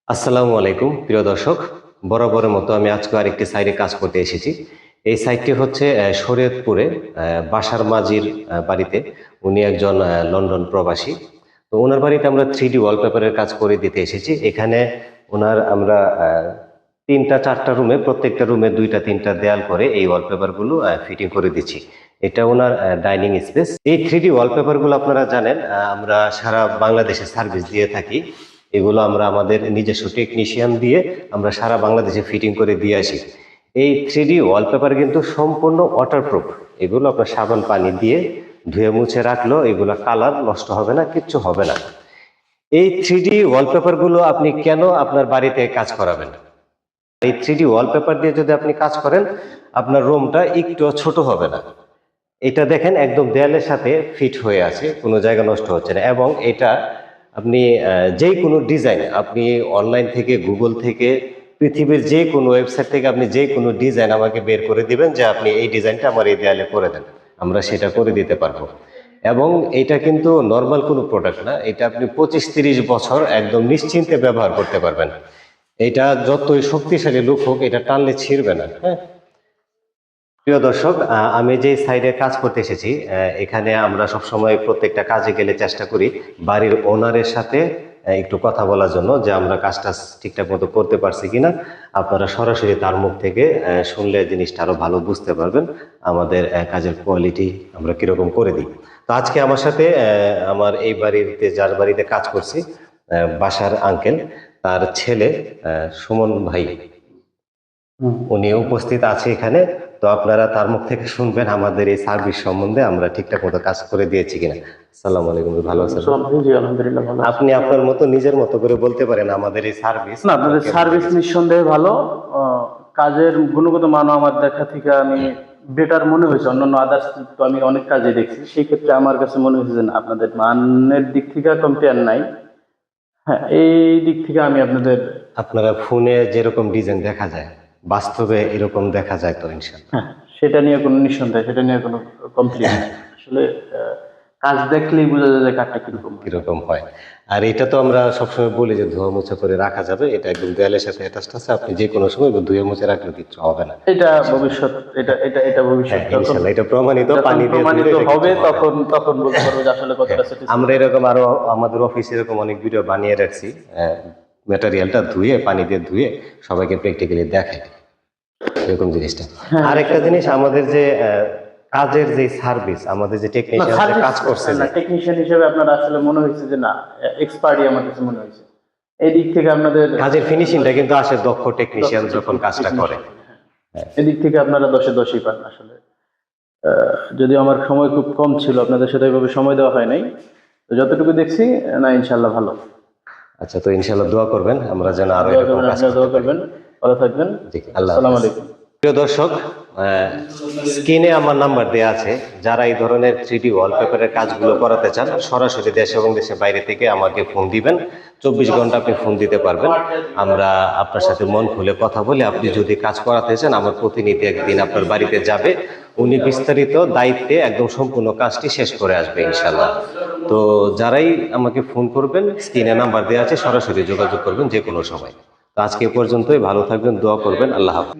আসসালামু আলাইকুম প্রিয় দর্শক, বরাবরের মতো আমি আজকে আরেকটি সাইটে কাজ করতে এসেছি। এই সাইটটি হচ্ছে শরীয়তপুরে বাসার মাঝির বাড়িতে। উনি একজন লন্ডন প্রবাসী। তো ওনার বাড়িতে আমরা 3D ওয়ালপেপারের কাজ করে দিতে এসেছি। এখানে ওনার আমরা 3টা 4টা রুমে, প্রত্যেকটা রুমে 2টা 3টা দেয়াল করে এই ওয়ালপেপারগুলো ফিটিং করে দিচ্ছি। এটা ওনার ডাইনিং স্পেস। এই 3D ওয়ালপেপারগুলো আপনারা জানেন, আমরা সারা বাংলাদেশে সার্ভিস দিয়ে থাকি। এগুলো আমরা আমাদের নিজস্ব টেকনিশিয়ান দিয়ে আমরা সারা বাংলাদেশে ফিটিং করে দিয়ে আসি। এই 3D ওয়ালপেপার কিন্তু সম্পূর্ণ ওয়াটারপ্রুফ। এগুলো আপনার সাবান পানি দিয়ে ধুয়ে মুছে রাখলেও এগুলো কালার নষ্ট হবে না, কিচ্ছু হবে না। এই 3D ওয়ালপেপারগুলো আপনি কেন আপনার বাড়িতে কাজ করাবেন? এই 3D ওয়ালপেপার দিয়ে যদি আপনি কাজ করেন, আপনার রুমটা একটু ছোট হবে না। এটা দেখেন একদম দেয়ালের সাথে ফিট হয়ে আছে, কোনো জায়গা নষ্ট হচ্ছে না। এবং এটা আপনি যে কোনো ডিজাইন, আপনি অনলাইন থেকে, গুগল থেকে, পৃথিবীর যে কোনো ওয়েবসাইট থেকে আপনি যে কোনো ডিজাইন আমাকে বের করে দিবেন যে আপনি এই ডিজাইনটা আমার এই দেয়ালে করে দেন, আমরা সেটা করে দিতে পারবো। এবং এটা কিন্তু নর্মাল কোনো প্রোডাক্ট না, এটা আপনি 25-30 বছর একদম নিশ্চিন্তে ব্যবহার করতে পারবেন। এটা যতই শক্তিশালী লুক হোক, এটা টানলে ছিঁড়বে না। হ্যাঁ প্রিয় দর্শক, আমি যে সাইডে কাজ করতে এসেছি, এখানে আমরা সবসময় প্রত্যেকটা কাজে গেলে চেষ্টা করি বাড়ির ওনারের সাথে একটু কথা বলার জন্য, যে আমরা কাজটা ঠিকঠাক মতো করতে পারছি কিনা। আপনারা সরাসরি তার মুখ থেকে শুনলে জিনিসটা আরো ভালো বুঝতে পারবেন আমাদের কাজের কোয়ালিটি আমরা কিরকম করে দিই। তো আজকে আমার সাথে আমার এই বাড়িতে, যার বাড়িতে কাজ করছি, বাসার আঙ্কেল, তার ছেলে সুমন ভাই, উনি উপস্থিত আছে এখানে। তো আপনারা তার মুখ থেকে শুনবেন আমাদের এই সার্ভিস সম্বন্ধে, আমরা ঠিকঠাক মতো কাজ করে দিয়েছি কিনা। আসসালামু আলাইকুম, ভালো আছেন? জি, আলহামদুলিল্লাহ ভালো। আপনি আপনার মতো নিজের মতো করে বলতে পারেন আমাদের এই সার্ভিস। না, আপনাদের সার্ভিস নিঃসন্দেহে ভালো। কাজের গুণগত মানও আমার দেখা থেকে আমি বেটার মনে হয়েছে। অন্যান্য আদার্স তো আমি অনেক কাজে দেখছি, সেই ক্ষেত্রে আমার কাছে মনে হয়েছে যে না, আপনাদের মানের দিক থেকে কম্পেয়ার নাই। হ্যাঁ, এই দিক থেকে আমি আপনারা ফোনে যেরকম ডিজাইন দেখা যায়, বাস্তবে এরকম দেখা যায় তো ইনশাআল্লাহ? হ্যাঁ, সেটা নিয়ে কোনো নিঃসন্দেহে, সেটা নিয়ে কোনো কমপ্লেন নেই। আসলে কাজ দেখলেই বোঝা যায় যে কাজটা কিরকম হয়। আর এটা তো আমরা সবসময় বলি যে ধোয়া মোছা করে রাখা যাবে, এটা একদম দেয়ালের সাথে অ্যাটাচড আছে, আপনি যে কোনো সময় ধুয়ে মুছে রাখলে কিছু হবে না। এটা ভবিষ্যৎ, এটা ভবিষ্যৎ ইনশাআল্লাহ এটা প্রমাণিত, পানি দিয়ে প্রমাণিত হবে, তখন বলতে পারবো যে আসলে কতটা স্যাটিসফাইড। আমরা এরকম আরো আমাদের অফিসে এরকম অনেক ভিডিও বানিয়ে রাখছি, ম্যাটেরিয়ালটা ধুয়ে, পানি দিয়ে ধুয়ে সবাইকে প্র্যাকটিক্যালি দেখাই এরকম জিনিসটা। আরেকটা জিনিস, আমাদের যে কাজের যে সার্ভিস, আমাদের যে টেকনিশিয়ান কাজ করছে, টেকনিশিয়ান হিসেবে আপনার আসলে মনে হয়েছে যে না, এক্সপার্টই আমার কাছে মনে হয়েছে। এই দিক থেকে আপনাদের কাজের ফিনিশিংটা কিন্তু আসে দক্ষ টেকনিশিয়ান যখন কাজটা করে। এদিক থেকে আপনারা 10-এ 10ই পান। আসলে যদিও আমার সময় খুব কম ছিল, আপনাদের সাথে এইভাবে সময় দেওয়া হয় নাই, তো যতটুকু দেখছি না ইনশাল্লাহ ভালো। আচ্ছা, তো ইনশাল্লাহ দোয়া করবেন আমরা যেন আরো দোয়া করবেন, ভালো থাকবেন। আসসালামু আলাইকুম। প্রিয় দর্শক, স্ক্রিনে আমার নাম্বার দেওয়া আছে। যারা এই ধরনের 3D ওয়ালপেপারের কাজগুলো করাতে চান, সরাসরি দেশে এবং দেশের বাইরে থেকে আমাকে ফোন দিবেন। 24 ঘন্টা আপনি ফোন দিতে পারবেন, আমরা আপনার সাথে মন খুলে কথা বলে, আপনি যদি কাজ করাতে চান, আমার প্রতিনিধি একদিন আপনার বাড়িতে যাবে, উনি বিস্তারিত দায়িত্বে একদম সম্পূর্ণ কাজটি শেষ করে আসবে ইনশাল্লাহ। তো যারাই আমাকে ফোন করবেন, স্ক্রিনে নাম্বার দেওয়া আছে, সরাসরি যোগাযোগ করবেন যে কোনো সময়। তো আজকে পর্যন্তই, ভালো থাকবেন, দোয়া করবেন, আল্লাহ হাফেজ।